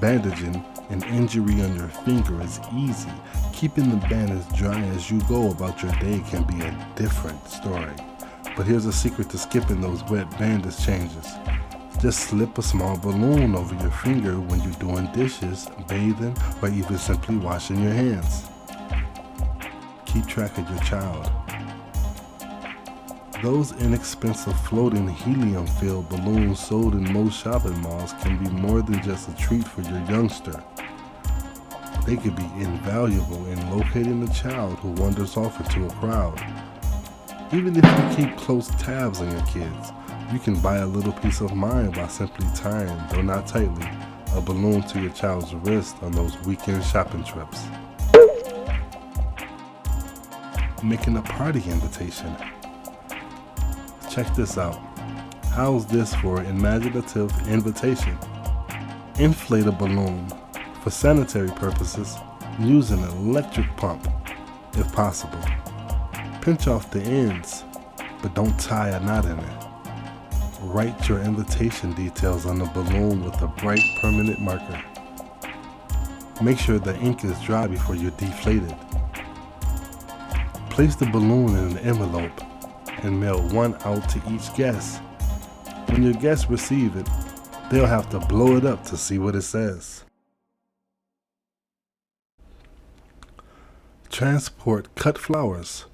Bandaging an injury on your finger is easy. Keeping the bandage dry as you go about your day can be a different story. But here's a secret to skipping those wet bandage changes. Just slip a small balloon over your finger when you're doing dishes, bathing, or even simply washing your hands. Keep track of your child. Those inexpensive floating helium-filled balloons sold in most shopping malls can be more than just a treat for your youngster. They could be invaluable in locating a child who wanders off into a crowd. Even if you keep close tabs on your kids, you can buy a little peace of mind by simply tying, though not tightly, a balloon to your child's wrist on those weekend shopping trips. Making a party invitation. Check this out. How's this for an imaginative invitation? Inflate a balloon. For sanitary purposes, use an electric pump, if possible. Pinch off the ends, but don't tie a knot in it. Write your invitation details on the balloon with a bright permanent marker. Make sure the ink is dry before you deflate it. Place the balloon in an envelope and mail one out to each guest. When your guests receive it, they'll have to blow it up to see what it says. Transport cut flowers.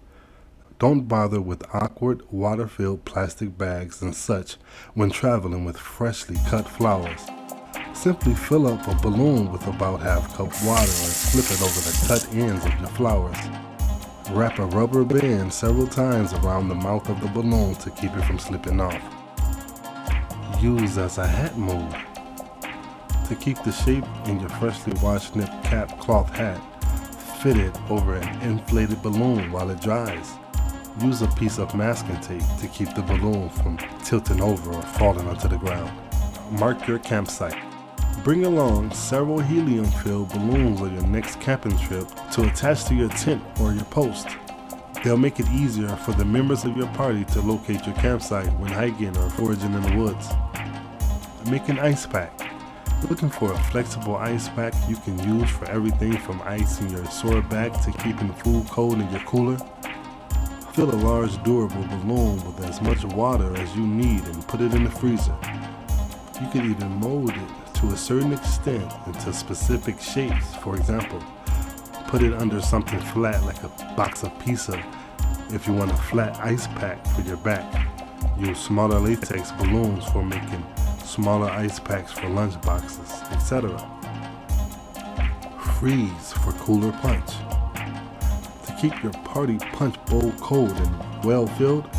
Don't bother with awkward water-filled plastic bags and such when traveling with freshly cut flowers. Simply fill up a balloon with about half cup water and slip it over the cut ends of your flowers. Wrap a rubber band several times around the mouth of the balloon to keep it from slipping off. Use as a hat mold. To keep the shape in your freshly washed knit cap cloth hat, fit it over an inflated balloon while it dries. Use a piece of masking tape to keep the balloon from tilting over or falling onto the ground. Mark your campsite. Bring along several helium-filled balloons on your next camping trip to attach to your tent or your post. They'll make it easier for the members of your party to locate your campsite when hiking or foraging in the woods. Make an ice pack. Looking for a flexible ice pack you can use for everything from ice in your sword bag to keeping food cold in your cooler? Fill a large durable balloon with as much water as you need and put it in the freezer. You can even mold it to a certain extent into specific shapes. For example, put it under something flat like a box of pizza if you want a flat ice pack for your back. Use smaller latex balloons for making smaller ice packs for lunch boxes, etc. Freeze for cooler punch. To keep your party punch bowl cold and well filled,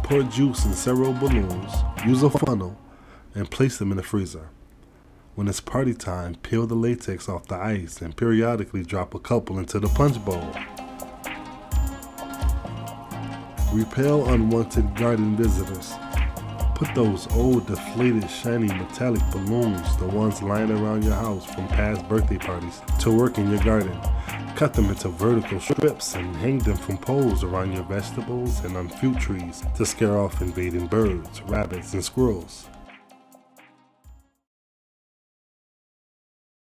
pour juice in several balloons, use a funnel, and place them in the freezer. When it's party time, peel the latex off the ice and periodically drop a couple into the punch bowl. Repel unwanted garden visitors. Put those old deflated shiny metallic balloons, the ones lying around your house from past birthday parties, to work in your garden. Cut them into vertical strips and hang them from poles around your vegetables and on fruit trees to scare off invading birds, rabbits, and squirrels.